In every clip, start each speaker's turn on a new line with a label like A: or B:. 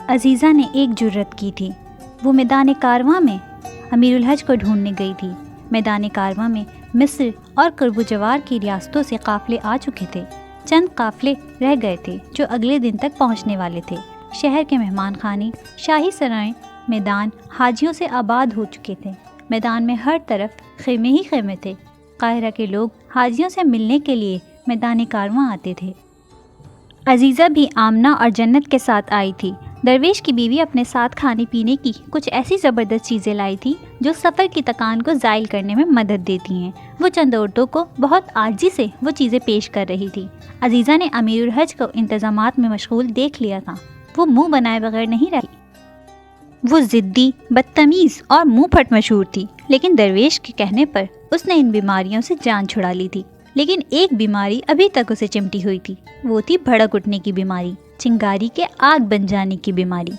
A: عزیزہ نے ایک جرت کی تھی۔ وہ میدان کارواں میں امیر الحج کو ڈھونڈنے گئی تھی۔ میدان کارواں میں مصر اور قرب و جوار کی ریاستوں سے قافلے آ چکے تھے۔ چند قافلے رہ گئے تھے جو اگلے دن تک پہنچنے والے تھے۔ شہر کے مہمان خانے، شاہی سرائیں، میدان حاجیوں سے آباد ہو چکے تھے۔ میدان میں ہر طرف خیمے ہی خیمے تھے۔ قاہرہ کے لوگ حاجیوں سے ملنے کے لیے میدان کارواں آتے تھے۔ عزیزہ بھی آمنہ اور جنت کے ساتھ آئی تھی۔ درویش کی بیوی اپنے ساتھ کھانے پینے کی کچھ ایسی زبردست چیزیں لائی تھی جو سفر کی تکان کو زائل کرنے میں مدد دیتی ہیں۔ وہ چند عورتوں کو بہت عاجزی سے وہ چیزیں پیش کر رہی تھی۔ عزیزہ نے امیر الحج کو انتظامات میں مشغول دیکھ لیا تھا۔ وہ منہ بنائے بغیر نہیں رہی۔ وہ ضدی، بدتمیز اور منہ پھٹ مشہور تھی، لیکن درویش کے کہنے پر اس نے ان بیماریوں سے جان چھڑا لی تھی۔ لیکن ایک بیماری ابھی تک اسے چمٹی ہوئی تھی، وہ تھی بھڑک اٹھنے کی بیماری، چنگاری کے آگ بن جانے کی بیماری۔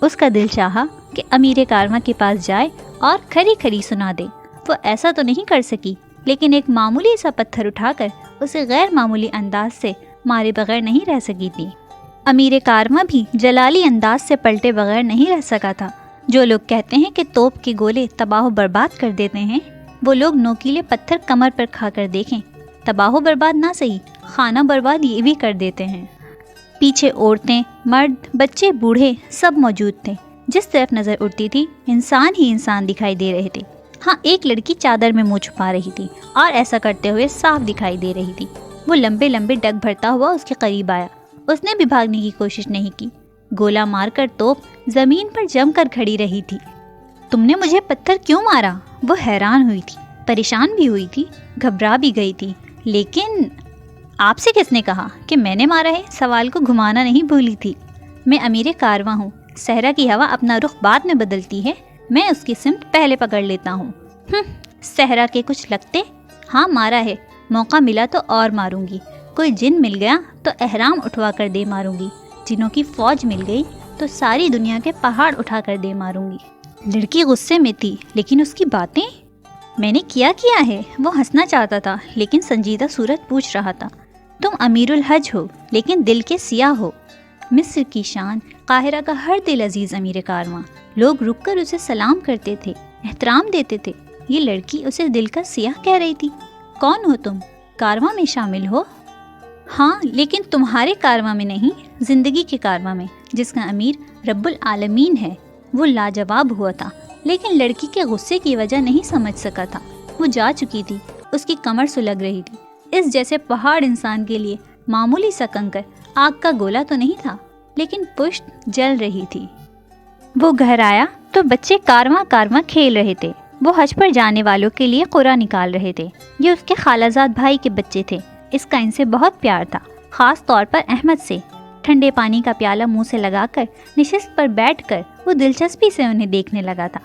A: اس کا دل چاہا کہ امیر کارواں کے پاس جائے اور کھری کھری سنا دے۔ وہ ایسا تو نہیں کر سکی، لیکن ایک معمولی سا پتھر اٹھا کر اسے غیر معمولی انداز سے مارے بغیر نہیں رہ سکی تھی۔ امیر کارواں بھی جلالی انداز سے پلٹے بغیر نہیں رہ سکا تھا۔ جو لوگ کہتے ہیں کہ توپ کے گولے تباہ و برباد کر دیتے ہیں، وہ لوگ نوکیلے پتھر کمر پر کھا کر دیکھیں، تباہ و برباد نہ صحیح، خانہ برباد یہ بھی کر دیتے ہیں۔ پیچھے عورتیں، مرد، بچے، بوڑھے سب موجود تھے۔ جس طرف نظر اٹھتی تھی انسان ہی انسان دکھائی دے رہے تھے۔ ہاں، ایک لڑکی چادر میں منہ چھپا رہی تھی اور ایسا کرتے ہوئے صاف دکھائی دے رہی تھی۔ وہ لمبے لمبے ڈگ بھرتا ہوا اس کے قریب آیا۔ اس نے بھی بھاگنے کی کوشش نہیں کی۔ گولا مار کر توپ زمین پر جم کر کھڑی رہی تھی۔ تم نے مجھے پتھر کیوں مارا؟ وہ حیران ہوئی تھی، پریشان بھی ہوئی تھی، گھبرا بھی گئی تھی۔ لیکن آپ سے کس نے کہا کہ میں نے مارا ہے؟ سوال کو گھمانا نہیں بھولی تھی۔ میں امیر کارواں ہوں۔ صحرا کی ہوا اپنا رخ بعد میں بدلتی ہے، میں اس کی سمت پہلے پکڑ لیتا ہوں۔ صحرا کے کچھ لگتے؟ ہاں، مارا ہے، موقع ملا تو اور ماروں گی۔ کوئی جن مل گیا تو احرام اٹھوا کر دے ماروں گی۔ جنوں کی فوج مل گئی تو ساری دنیا کے پہاڑ اٹھا کر دے ماروں گی۔ لڑکی غصے میں تھی، لیکن اس کی باتیں، میں نے کیا ہے؟ وہ ہنسنا چاہتا تھا، لیکن سنجیدہ صورت پوچھ رہا تھا۔ تم امیر الحج ہو، لیکن دل کے سیاہ ہو۔ مصر کی شان، قاہرہ کا ہر دل عزیز امیر کارواں۔ لوگ رک کر اسے سلام کرتے تھے، احترام دیتے تھے۔ یہ لڑکی اسے دل کا سیاہ کہہ رہی تھی۔ کون ہو تم؟ کارواں میں شامل ہو؟ ہاں، لیکن تمہارے کارواں میں نہیں، زندگی کے کارواں میں، جس کا امیر رب العالمین ہے۔ وہ لاجواب ہوا تھا، لیکن لڑکی کے غصے کی وجہ نہیں سمجھ سکا تھا۔ وہ جا چکی تھی، اس کی کمر سلگ رہی تھی۔ اس جیسے پہاڑ انسان کے لیے معمولی سا کنکر آگ کا گولا تو نہیں تھا، لیکن پشت جل رہی تھی۔ وہ گھر آیا تو بچے کارواں کارواں کھیل رہے تھے۔ وہ حج پر جانے والوں کے لیے قرعہ نکال رہے تھے۔ یہ اس کے خالہ زاد بھائی کے بچے تھے۔ اس کا ان سے بہت پیار تھا، خاص طور پر احمد سے۔ ٹھنڈے پانی کا پیالہ منہ سے لگا کر نشست پر بیٹھ کر وہ دلچسپی سے انہیں دیکھنے لگا تھا۔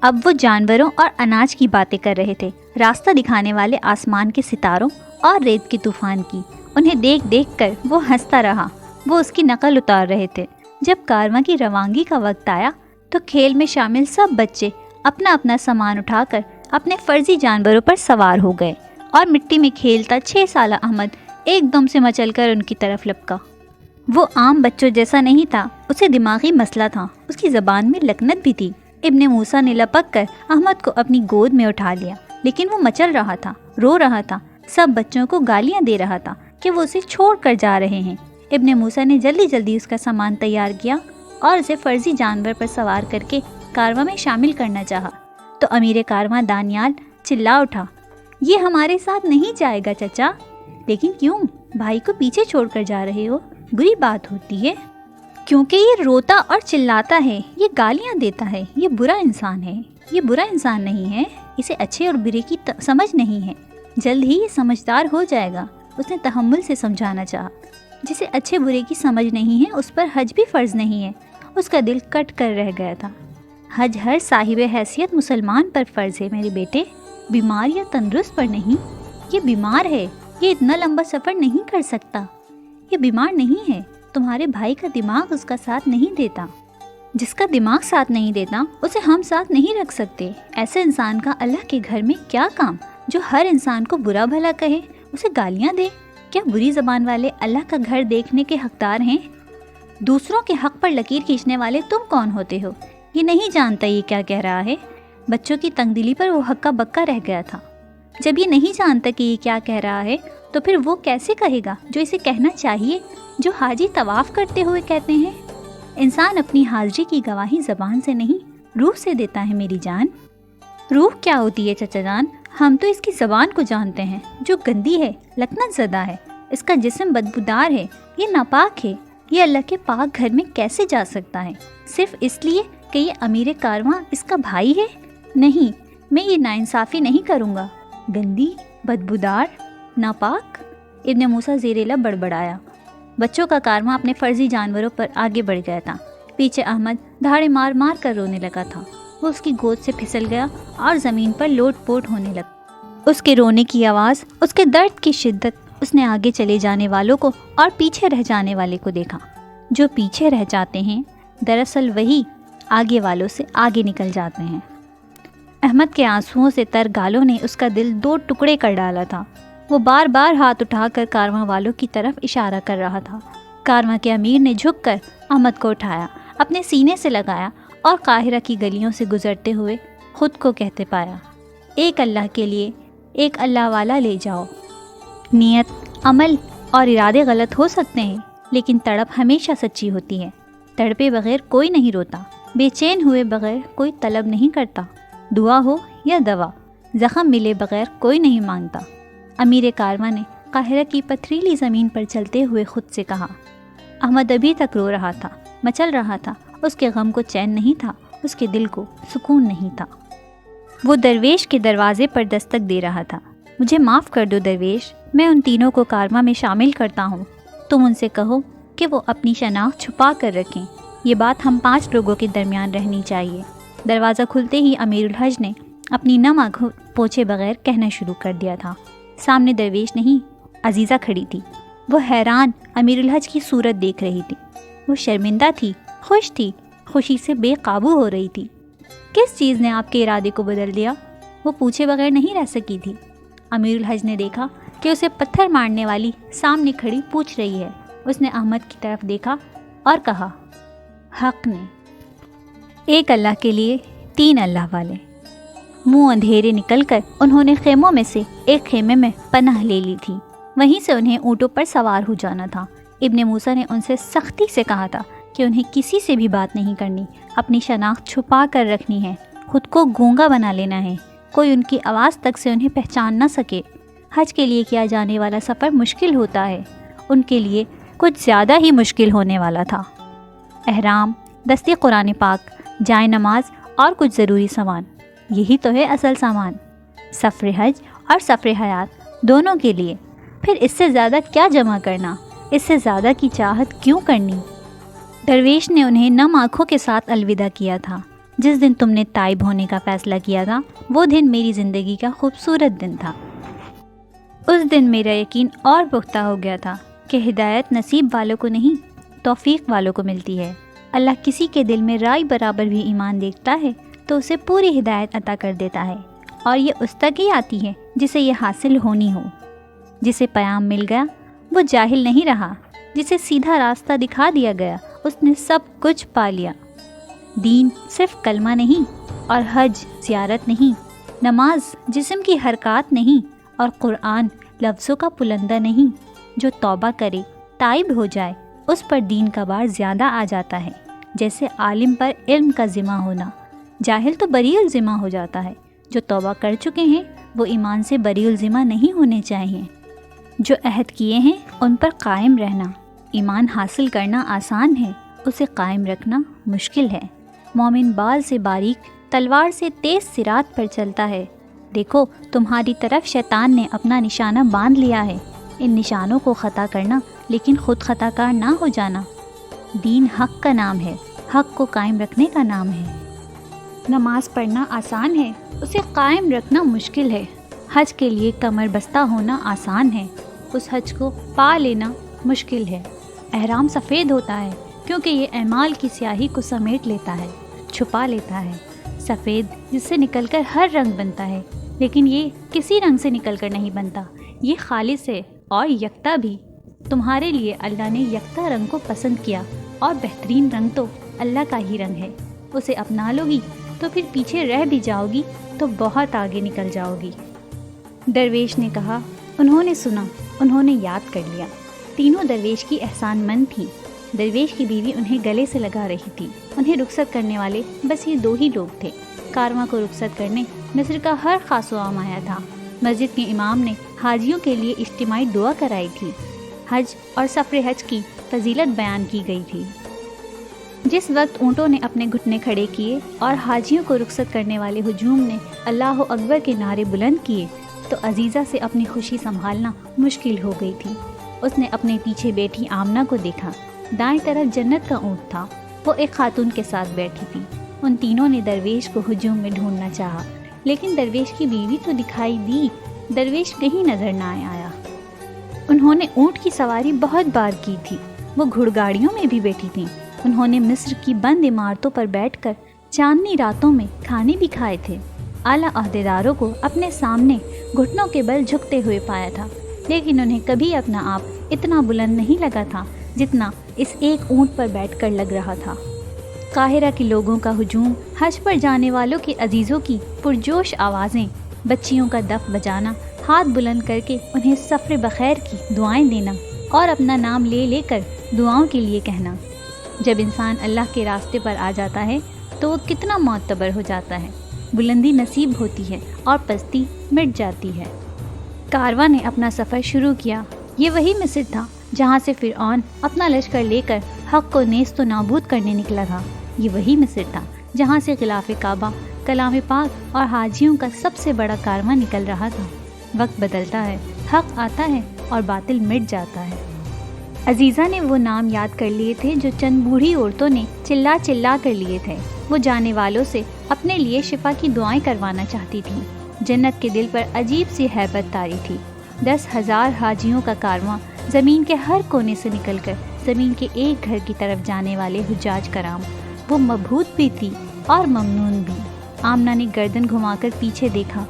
A: اب وہ جانوروں اور اناج کی باتیں کر رہے تھے، راستہ دکھانے والے آسمان کے ستاروں اور ریت کے طوفان کی۔ انہیں دیکھ دیکھ کر وہ ہنستا رہا۔ وہ اس کی نقل اتار رہے تھے۔ جب کارواں کی روانگی کا وقت آیا تو کھیل میں شامل سب بچے اپنا اپنا سامان اٹھا کر اپنے فرضی جانوروں پر سوار ہو گئے، اور مٹی میں کھیلتا 6 سالہ احمد ایک دم سے مچل کر ان کی طرف لپکا۔ وہ عام بچوں جیسا نہیں تھا، اسے دماغی مسئلہ تھا، اس کی زبان میں لکنت بھی تھی۔ ابن موسیٰ نے لپک کر احمد کو اپنی گود میں اٹھا لیا، لیکن وہ مچل رہا تھا، رو رہا تھا، سب بچوں کو گالیاں دے رہا تھا کہ وہ اسے چھوڑ کر جا رہے ہیں۔ ابن موسیٰ نے جلدی جلدی اس کا سامان تیار کیا اور اسے فرضی جانور پر سوار کر کے کارواں میں شامل کرنا چاہا، تو امیر کارواں دانیال چلا اٹھا، یہ ہمارے ساتھ نہیں جائے گا چچا۔ لیکن کیوں؟ بھائی کو پیچھے چھوڑ کر جا رہے ہو؟ بری بات ہوتی ہے؟ کیونکہ یہ روتا اور چلاتا ہے، یہ گالیاں دیتا ہے، یہ برا انسان ہے۔ یہ برا انسان نہیں ہے، اسے اچھے اور برے کی سمجھ نہیں ہے، جلد ہی یہ سمجھدار ہو جائے گا۔ اس نے تحمل سے سمجھانا چاہا۔ جسے اچھے برے کی سمجھ نہیں ہے اس پر حج بھی فرض نہیں ہے۔ اس کا دل کٹ کر رہ گیا تھا۔ حج ہر صاحب حیثیت مسلمان پر فرض ہے میرے بیٹے، بیمار یا تندرست پر نہیں۔ یہ بیمار ہے، یہ اتنا لمبا سفر نہیں کر سکتا۔ یہ بیمار نہیں ہے، تمہارے بھائی کا دماغ اس کا ساتھ نہیں دیتا۔ جس کا دماغ ساتھ نہیں دیتا اسے ہم ساتھ نہیں رکھ سکتے۔ ایسے انسان کا اللہ کے گھر میں کیا کام جو ہر انسان کو برا بھلا کہے، اسے گالیاں دے؟ کیا بری زبان والے اللہ کا گھر دیکھنے کے حقدار ہیں؟ دوسروں کے حق پر لکیر کھینچنے والے تم کون ہوتے ہو؟ یہ نہیں جانتا یہ کیا کہہ رہا ہے۔ بچوں کی تنگ دلی پر وہ ہکا بکا رہ گیا تھا۔ جب یہ نہیں جانتا کہ یہ کیا کہہ رہا ہے تو پھر وہ کیسے کہے گا جو اسے کہنا چاہیے، جو حاجی طواف کرتے ہوئے کہتے ہیں؟ انسان اپنی حاضری کی گواہی زبان سے نہیں، روح سے دیتا ہے میری جان۔ روح کیا ہوتی ہے چچا جان؟ ہم تو اس کی زبان کو جانتے ہیں، جو گندی ہے، لکنت زدہ ہے، اس کا جسم بدبودار ہے، یہ ناپاک ہے، یہ اللہ کے پاک گھر میں کیسے جا سکتا ہے؟ صرف اس لیے کہ یہ امیر کارواں اس کا بھائی ہے؟ نہیں، میں یہ ناانصافی نہیں کروں گا۔ گندی، بدبودار، ناپاک؟ ابن موسیٰ زیر لب بڑبڑایا۔ بچوں کا کارواں اپنے فرضی جانوروں پر آگے بڑھ گیا تھا۔ پیچھے احمد دھاڑے مار مار کر رونے لگا تھا۔ وہ اس کی گود سے پھسل گیا اور زمین پر لوٹ پوٹ ہونے لگا۔ اس کے رونے کی آواز، اس کے درد کی شدت، اس نے آگے چلے جانے والوں کو اور پیچھے رہ جانے والے کو دیکھا۔ جو پیچھے رہ جاتے ہیں دراصل وہی آگے والوں سے آگے نکل جاتے ہیں۔ احمد کے آنسوؤں سے تر گالوں نے اس کا دل دو ٹکڑے کر ڈالا تھا۔ وہ بار بار ہاتھ اٹھا کر کارواں والوں کی طرف اشارہ کر رہا تھا۔ کارواں کے امیر نے جھک کر احمد کو اٹھایا، اپنے سینے سے لگایا اور قاہرہ کی گلیوں سے گزرتے ہوئے خود کو کہتے پایا، ایک اللہ کے لیے ایک اللہ والا لے جاؤ۔ نیت، عمل اور ارادے غلط ہو سکتے ہیں، لیکن تڑپ ہمیشہ سچی ہوتی ہے۔ تڑپے بغیر کوئی نہیں روتا، بے چین ہوئے بغیر کوئی طلب نہیں کرتا، دعا ہو یا دوا، زخم ملے بغیر کوئی نہیں مانگتا۔ امیر کارواں نے قاہرہ کی پتھریلی زمین پر چلتے ہوئے خود سے کہا۔ احمد ابھی تک رو رہا تھا، مچل رہا تھا، اس کے غم کو چین نہیں تھا، اس کے دل کو سکون نہیں تھا۔ وہ درویش کے دروازے پر دستک دے رہا تھا۔ مجھے معاف کر دو درویش، میں ان تینوں کو کارواں میں شامل کرتا ہوں۔ تم ان سے کہو کہ وہ اپنی شناخت چھپا کر رکھیں، یہ بات ہم 5 لوگوں کے درمیان رہنی چاہیے۔ دروازہ کھلتے ہی امیر الحج نے اپنی نم آنکھوں پوچھے بغیر کہنا شروع کر دیا تھا۔ سامنے درویش نہیں، عزیزہ کھڑی تھی۔ وہ حیران امیر الحج کی صورت دیکھ رہی تھی۔ وہ شرمندہ تھی، خوش تھی، خوشی سے بے قابو ہو رہی تھی۔ کس چیز نے آپ کے ارادے کو بدل دیا؟ وہ پوچھے بغیر نہیں رہ سکی تھی۔ امیر الحج نے دیکھا کہ اسے پتھر مارنے والی سامنے کھڑی پوچھ رہی ہے۔ اس نے احمد کی طرف دیکھا اور کہا، حق نے، ایک اللہ کے لیے 3 اللہ والے۔ منہ اندھیرے نکل کر انہوں نے خیموں میں سے ایک خیمے میں پناہ لے لی تھی۔ وہیں سے انہیں اونٹوں پر سوار ہو جانا تھا۔ ابن موسیٰ نے ان سے سختی سے کہا تھا کہ انہیں کسی سے بھی بات نہیں کرنی، اپنی شناخت چھپا کر رکھنی ہے، خود کو گونگا بنا لینا ہے، کوئی ان کی آواز تک سے انہیں پہچان نہ سکے۔ حج کے لیے کیا جانے والا سفر مشکل ہوتا ہے، ان کے لیے کچھ زیادہ ہی مشکل ہونے والا تھا۔ احرام، دستے قرآن پاک، جائے نماز اور کچھ ضروری سامان، یہی تو ہے اصل سامان، سفر حج اور سفر حیات دونوں کے لیے۔ پھر اس سے زیادہ کیا جمع کرنا، اس سے زیادہ کی چاہت کیوں کرنی؟ درویش نے انہیں نم آنکھوں کے ساتھ الوداع کیا تھا۔ جس دن تم نے تائب ہونے کا فیصلہ کیا تھا، وہ دن میری زندگی کا خوبصورت دن تھا۔ اس دن میرا یقین اور پختہ ہو گیا تھا کہ ہدایت نصیب والوں کو نہیں، توفیق والوں کو ملتی ہے۔ اللہ کسی کے دل میں رائے برابر بھی ایمان دیکھتا ہے تو اسے پوری ہدایت عطا کر دیتا ہے، اور یہ اس تک ہی آتی ہے جسے یہ حاصل ہونی ہو۔ جسے پیام مل گیا وہ جاہل نہیں رہا، جسے سیدھا راستہ دکھا دیا گیا اس نے سب کچھ پا لیا۔ دین صرف کلمہ نہیں، اور حج زیارت نہیں، نماز جسم کی حرکات نہیں، اور قرآن لفظوں کا پلندہ نہیں۔ جو توبہ کرے، تائب ہو جائے، اس پر دین کا بار زیادہ آ جاتا ہے، جیسے عالم پر علم کا ذمہ ہونا۔ جاہل تو بری الذمہ ہو جاتا ہے۔ جو توبہ کر چکے ہیں وہ ایمان سے بری الذمہ نہیں ہونے چاہیے۔ جو عہد کیے ہیں ان پر قائم رہنا۔ ایمان حاصل کرنا آسان ہے، اسے قائم رکھنا مشکل ہے۔ مومن بال سے باریک، تلوار سے تیز صراط پر چلتا ہے۔ دیکھو تمہاری طرف شیطان نے اپنا نشانہ باندھ لیا ہے، ان نشانوں کو خطا کرنا لیکن خود خطا کار نہ ہو جانا۔ دین حق کا نام ہے، حق کو قائم رکھنے کا نام ہے۔ نماز پڑھنا آسان ہے، اسے قائم رکھنا مشکل ہے۔ حج کے لیے کمر بستہ ہونا آسان ہے، اس حج کو پا لینا مشکل ہے۔ احرام سفید ہوتا ہے کیونکہ یہ اعمال کی سیاہی کو سمیٹ لیتا ہے، چھپا لیتا ہے۔ سفید جس سے نکل کر ہر رنگ بنتا ہے، لیکن یہ کسی رنگ سے نکل کر نہیں بنتا، یہ خالص ہے اور یکتا بھی۔ تمہارے لیے اللہ نے یکتا رنگ کو پسند کیا اور بہترین رنگ تو اللہ کا ہی رنگ ہے، اسے اپنا لو گی تو پھر پیچھے رہ بھی جاؤ گی تو بہت آگے نکل جاؤ گی۔ درویش نے کہا۔ انہوں نے سنا، انہوں نے یاد کر لیا۔ تینوں درویش کی احسان مند تھیں۔ درویش کی بیوی انہیں گلے سے لگا رہی تھی۔ انہیں رخصت کرنے والے بس یہ 2 ہی لوگ تھے۔ کارواں کو رخصت کرنے مصر کا ہر خاص و عام آیا تھا۔ مسجد کے امام نے حاجیوں کے لیے اجتماعی دعا کرائی تھی۔ حج اور سفر حج کی فضیلت بیان کی گئی تھی۔ جس وقت اونٹوں نے اپنے گھٹنے کھڑے کیے اور حاجیوں کو رخصت کرنے والے ہجوم نے اللہ اکبر کے نعرے بلند کیے تو عزیزہ سے اپنی خوشی سنبھالنا مشکل ہو گئی تھی۔ اس نے اپنے پیچھے بیٹھی آمنہ کو دیکھا۔ دائیں طرف جنت کا اونٹ تھا، وہ ایک خاتون کے ساتھ بیٹھی تھی۔ ان تینوں نے درویش کو ہجوم میں ڈھونڈنا چاہا، لیکن درویش کی بیوی تو دکھائی دی، درویش کہیں نظر نہ آیا۔ انہوں نے اونٹ کی سواری بہت بار کی تھی، وہ گھڑ گاڑیوں میں بھی بیٹھی تھیں۔ انہوں نے مصر کی بند عمارتوں پر بیٹھ کر چاندنی راتوں میں کھانے بھی کھائے تھے۔ اعلیٰ عہدیداروں کو اپنے سامنے گھٹنوں کے بل جھکتے ہوئے پایا تھا، لیکن انہیں کبھی اپنا آپ اتنا بلند نہیں لگا تھا جتنا اس ایک اونٹ پر بیٹھ کر لگ رہا تھا۔ قاہرہ کے لوگوں کا ہجوم، حج پر جانے والوں کے عزیزوں کی پرجوش آوازیں، بچیوں کا دف بجانا، ہاتھ بلند کر کے انہیں سفر بخیر کی دعائیں دینا اور اپنا نام لے لے کر دعاؤں کے لیے کہنا۔ جب انسان اللہ کے راستے پر آ جاتا ہے تو وہ کتنا معتبر ہو جاتا ہے، بلندی نصیب ہوتی ہے اور پستی مٹ جاتی ہے۔ کارواں نے اپنا سفر شروع کیا۔ یہ وہی مصر تھا جہاں سے فرعون اپنا لشکر لے کر حق کو نیست و نابود کرنے نکلا تھا۔ یہ وہی مصر تھا جہاں سے غلاف کعبہ، کلام پاک اور حاجیوں کا سب سے بڑا کارواں نکل رہا تھا۔ وقت بدلتا ہے، حق آتا ہے اور باطل مٹ جاتا ہے۔ عزیزہ نے وہ نام یاد کر لیے تھے جو چند بوڑھی عورتوں نے چلا چلا کر لیے تھے۔ وہ جانے والوں سے اپنے لیے شفا کی دعائیں کروانا چاہتی تھی۔ جنت کے دل پر عجیب سی ہیبت طاری تھی۔ 10,000 حاجیوں کا کارواں زمین کے ہر کونے سے نکل کر زمین کے ایک گھر کی طرف جانے والے حجاج کرام، وہ مبہوت بھی تھی اور ممنون بھی۔ آمنہ نے گردن گھما کر پیچھے دیکھا،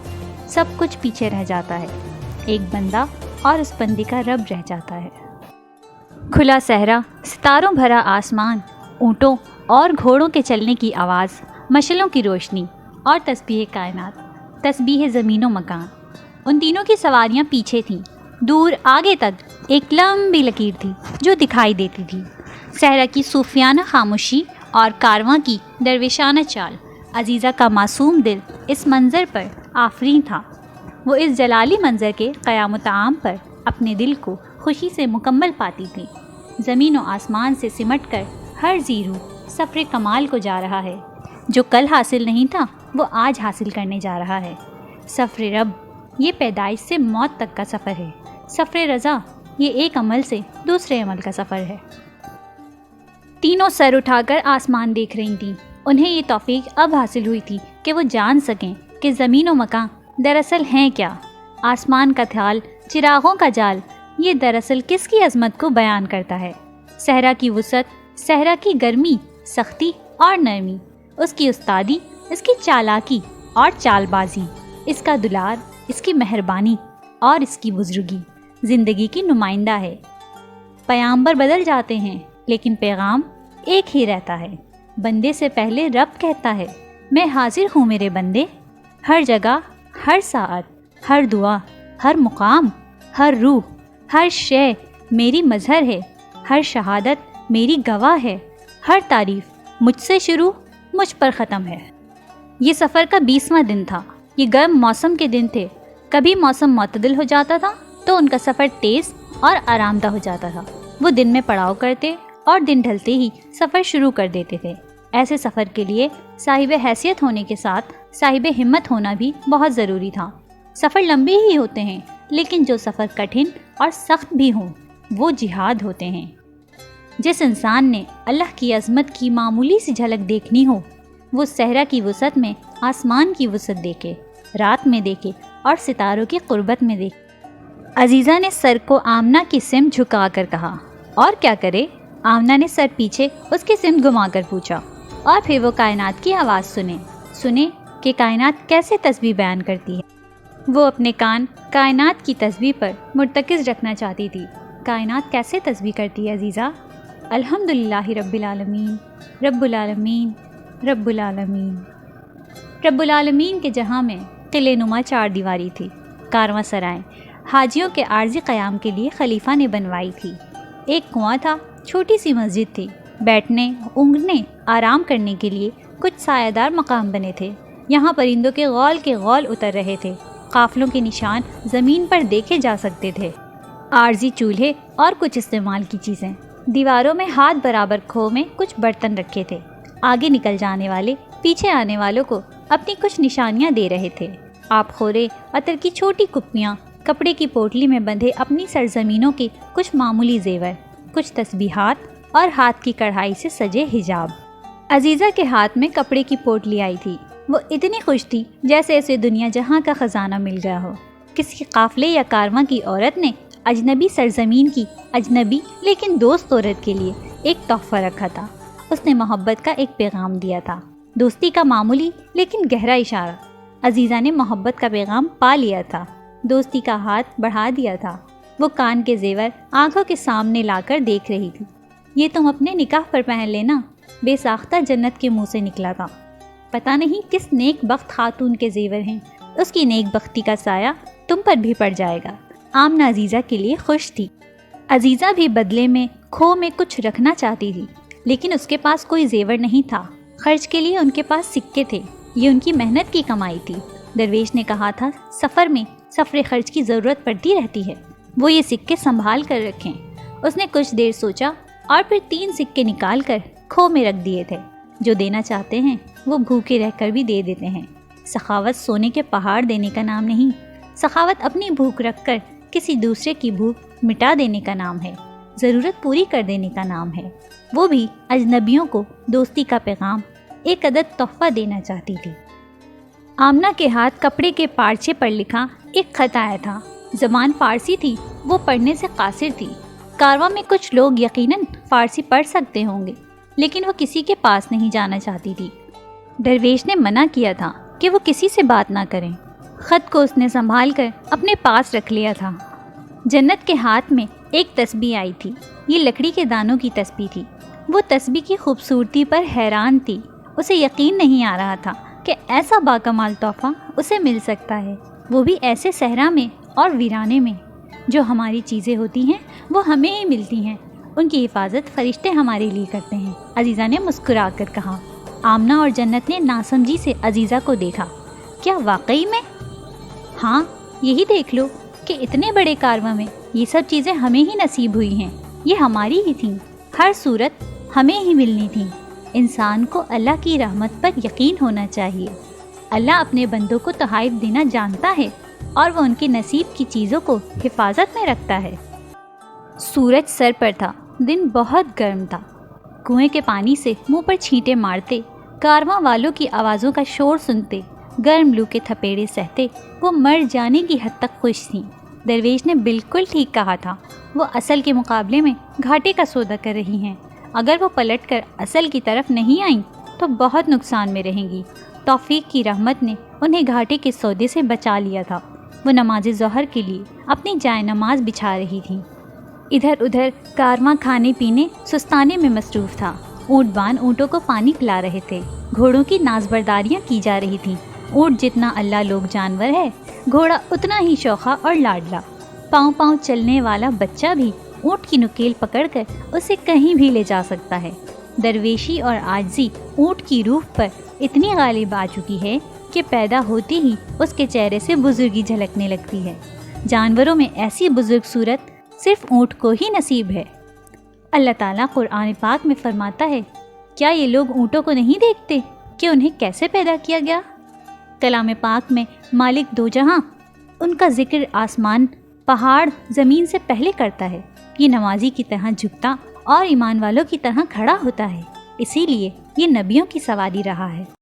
A: سب کچھ پیچھے رہ جاتا ہے، ایک بندہ اور اس بندے کا رب رہ جاتا ہے۔ کھلا صحرا، ستاروں بھرا آسمان، اونٹوں اور گھوڑوں کے چلنے کی آواز، مشعلوں کی روشنی اور تسبیح کائنات، تسبیح زمین و مکان۔ ان تینوں کی سواریاں پیچھے تھیں، دور آگے تک ایک لمبی لکیر تھی جو دکھائی دیتی تھی۔ صحرا کی صوفیانہ خاموشی اور کارواں کی درویشانہ چال، عزیزہ کا معصوم دل اس منظر پر آفرین تھا۔ وہ اس جلالی منظر کے قیام و طعام پر اپنے دل کو خوشی سے مکمل پاتی تھی۔ زمین و آسمان سے سمٹ کر ہر روح سفر کمال کو جا رہا ہے۔ جو کل حاصل نہیں تھا وہ آج حاصل کرنے جا رہا ہے۔ سفر رب، یہ پیدائش سے موت تک کا سفر ہے۔ سفر رضا، یہ ایک عمل سے دوسرے عمل کا سفر ہے۔ تینوں سر اٹھا کر آسمان دیکھ رہی تھیں۔ انہیں یہ توفیق اب حاصل ہوئی تھی کہ وہ جان سکیں کہ زمین و مکان دراصل ہیں کیا۔ آسمان کا تھال، چراغوں کا جال، یہ دراصل کس کی عظمت کو بیان کرتا ہے؟ صحرا کی وسعت، صحرا کی گرمی، سختی اور نرمی، اس کی استادی، اس کی چالاکی اور چال بازی، اس کا دلار، اس کی مہربانی اور اس کی بزرگی زندگی کی نمائندہ ہے۔ پیامبر بدل جاتے ہیں لیکن پیغام ایک ہی رہتا ہے۔ بندے سے پہلے رب کہتا ہے، میں حاضر ہوں میرے بندے۔ ہر جگہ، ہر ساعت، ہر دعا، ہر مقام، ہر روح، ہر شے میری مظہر ہے۔ ہر شہادت میری گواہ ہے۔ ہر تعریف مجھ سے شروع، مجھ پر ختم ہے۔ یہ سفر کا 20واں دن تھا۔ یہ گرم موسم کے دن تھے۔ کبھی موسم معتدل ہو جاتا تھا تو ان کا سفر تیز اور آرام دہ ہو جاتا تھا۔ وہ دن میں پڑاؤ کرتے اور دن ڈھلتے ہی سفر شروع کر دیتے تھے۔ ایسے سفر کے لیے صاحب حیثیت ہونے کے ساتھ صاحب ہمت ہونا بھی بہت ضروری تھا۔ سفر لمبے ہی ہوتے ہیں، لیکن جو سفر کٹھن اور سخت بھی ہوں وہ جہاد ہوتے ہیں۔ جس انسان نے اللہ کی عظمت کی معمولی سی جھلک دیکھنی ہو، وہ صحرا کی وسعت میں آسمان کی وسعت دیکھے، رات میں دیکھے اور ستاروں کی قربت میں دیکھے۔ عزیزہ نے سر کو آمنہ کی سمت جھکا کر کہا، اور کیا کرے؟ آمنہ نے سر پیچھے اس کی سمت گھما کر پوچھا، اور پھر وہ کائنات کی آواز سنے کہ کائنات کیسے تسبیح بیان کرتی ہے۔ وہ اپنے کان کائنات کی تسبیح پر مرتکز رکھنا چاہتی تھی۔ کائنات کیسے تسبیح کرتی ہے عزیزہ؟ الحمدللہ رب العالمین، رب العالمین، رب العالمین۔ رب العالمین کے جہاں میں قلعہ نما 4 دیواری تھی۔ کارواں سرائیں حاجیوں کے عارضی قیام کے لیے خلیفہ نے بنوائی تھی۔ ایک کنواں تھا، چھوٹی سی مسجد تھی، بیٹھنے، اونگھنے، آرام کرنے کے لیے کچھ سایہ دار مقام بنے تھے۔ یہاں پرندوں کے غول اتر رہے تھے، قافلوں کے نشان زمین پر دیکھے جا سکتے تھے۔ عارضی چولہے اور کچھ استعمال کی چیزیں، دیواروں میں ہاتھ برابر کھو میں کچھ برتن رکھے تھے۔ آگے نکل جانے والے پیچھے آنے والوں کو اپنی کچھ نشانیاں دے رہے تھے۔ آپ خورے، عطر کی چھوٹی کپیاں، کپڑے کی پوٹلی میں بندھے اپنی سرزمینوں کے کچھ معمولی زیور، کچھ تسبیحات اور ہاتھ کی کڑھائی سے سجے حجاب۔ عزیزہ کے ہاتھ میں کپڑے کی پوٹلی آئی تھی۔ وہ اتنی خوش تھی جیسے اسے دنیا جہاں کا خزانہ مل گیا ہو۔ کسی قافلے یا کارواں کی عورت نے اجنبی سرزمین کی اجنبی لیکن دوست عورت کے لیے ایک تحفہ رکھا تھا۔ اس نے محبت کا ایک پیغام دیا تھا، دوستی کا معمولی لیکن گہرا اشارہ۔ عزیزہ نے محبت کا پیغام پا لیا تھا، دوستی کا ہاتھ بڑھا دیا تھا۔ وہ کان کے زیور آنکھوں کے سامنے لا کر دیکھ رہی تھی۔ یہ تم اپنے نکاح پر پہن لینا، بے ساختہ جنت کے منہ سے نکلا تھا۔ پتہ نہیں کس نیک بخت خاتون کے زیور ہیں، اس کی نیک بختی کا سایہ تم پر بھی پڑ جائے گا۔ آمنہ عزیزہ کے لیے خوش تھی۔ عزیزہ بھی بدلے میں کھو میں کچھ رکھنا چاہتی تھی، لیکن اس کے پاس کوئی زیور نہیں تھا۔ خرچ کے لیے ان کے پاس سکے تھے، یہ ان کی محنت کی کمائی تھی۔ درویش نے کہا تھا سفر میں سفر خرچ کی ضرورت پڑتی رہتی ہے، وہ یہ سکے سنبھال کر رکھیں۔ اس نے کچھ دیر سوچا اور پھر 3 سکے نکال کر کھو میں رکھ دیے تھے۔ جو دینا چاہتے ہیں وہ بھوکے رہ کر بھی دے دیتے ہیں۔ سخاوت سونے کے پہاڑ دینے کا نام نہیں، سخاوت اپنی بھوک رکھ کر کسی دوسرے کی بھوک مٹا دینے کا نام ہے، ضرورت پوری کر دینے کا نام ہے۔ وہ بھی اجنبیوں کو دوستی کا پیغام، ایک عدد تحفہ دینا چاہتی تھی۔ آمنہ کے ہاتھ کپڑے کے پارچے پر لکھا ایک خط آیا تھا۔ زبان فارسی تھی، وہ پڑھنے سے قاصر تھی۔ کارواں میں کچھ لوگ یقیناً فارسی پڑھ سکتے ہوں گے، لیکن وہ کسی کے پاس نہیں جانا چاہتی تھی۔ درویش نے منع کیا تھا کہ وہ کسی سے بات نہ کریں۔ خط کو اس نے سنبھال کر اپنے پاس رکھ لیا تھا۔ جنت کے ہاتھ میں ایک تسبیح آئی تھی، یہ لکڑی کے دانوں کی تسبیح تھی۔ وہ تسبیح کی خوبصورتی پر حیران تھی، اسے یقین نہیں آ رہا تھا کہ ایسا باکمال تحفہ اسے مل سکتا ہے، وہ بھی ایسے صحرا میں اور ویرانے میں۔ جو ہماری چیزیں ہوتی ہیں وہ ہمیں ہی ملتی ہیں، ان کی حفاظت فرشتے ہمارے لیے کرتے ہیں، عزیزہ نے مسکرا کر کہا۔ آمنہ اور جنت نے ناسمجھی سے عزیزہ کو دیکھا۔ کیا واقعی میں؟ ہاں، یہی دیکھ لو کہ اتنے بڑے کارواں میں یہ سب چیزیں ہمیں ہی نصیب ہوئی ہیں، یہ ہماری ہی تھیں، ہر صورت ہمیں ہی ملنی تھیں۔ انسان کو اللہ کی رحمت پر یقین ہونا چاہیے۔ اللہ اپنے بندوں کو تحائف دینا جانتا ہے اور وہ ان کے نصیب کی چیزوں کو حفاظت میں رکھتا ہے۔ سورج سر پر تھا، دن بہت گرم تھا۔ کنویں کے پانی سے منہ پر چھینٹے مارتے، کارواں والوں کی آوازوں کا شور سنتے، گرم لو کے تھپیڑے سہتے، وہ مر جانے کی حد تک خوش تھیں۔ درویش نے بالکل ٹھیک کہا تھا، وہ اصل کے مقابلے میں گھاٹے کا سودا کر رہی ہیں۔ اگر وہ پلٹ کر اصل کی طرف نہیں آئیں تو بہت نقصان میں رہیں گی۔ توفیق کی رحمت نے انہیں گھاٹے کے سودے سے بچا لیا تھا۔ وہ نماز ظہر کے لیے اپنی جائے نماز بچھا رہی تھیں۔ ادھر ادھر کارواں کھانے پینے سستانے میں مصروف تھا۔ اونٹ بان اونٹوں کو پانی پلا رہے تھے، گھوڑوں کی نازبرداریاں کی جا رہی تھیں۔ اونٹ جتنا اللہ لوگ جانور ہے، گھوڑا اتنا ہی شوخا اور لاڈلا۔ پاؤں پاؤں چلنے والا بچہ بھی اونٹ کی نکیل پکڑ کر اسے کہیں بھی لے جا سکتا ہے۔ درویشی اور عاجزی اونٹ کی روح پر اتنی غالب آ چکی ہے کہ پیدا ہوتی ہی اس کے چہرے سے بزرگی جھلکنے لگتی ہے۔ جانوروں میں ایسی بزرگ صورت صرف اونٹ کو ہی نصیب ہے۔ اللہ تعالیٰ قرآن پاک میں فرماتا ہے، کیا یہ لوگ اونٹوں کو نہیں دیکھتے کہ انہیں کیسے پیدا کیا گیا؟ کلام پاک میں مالک دو جہاں، ان کا ذکر آسمان، پہاڑ، زمین سے پہلے کرتا ہے۔ یہ نمازی کی طرح جھکتا اور ایمان والوں کی طرح کھڑا ہوتا ہے، اسی لیے یہ نبیوں کی سواری رہا ہے۔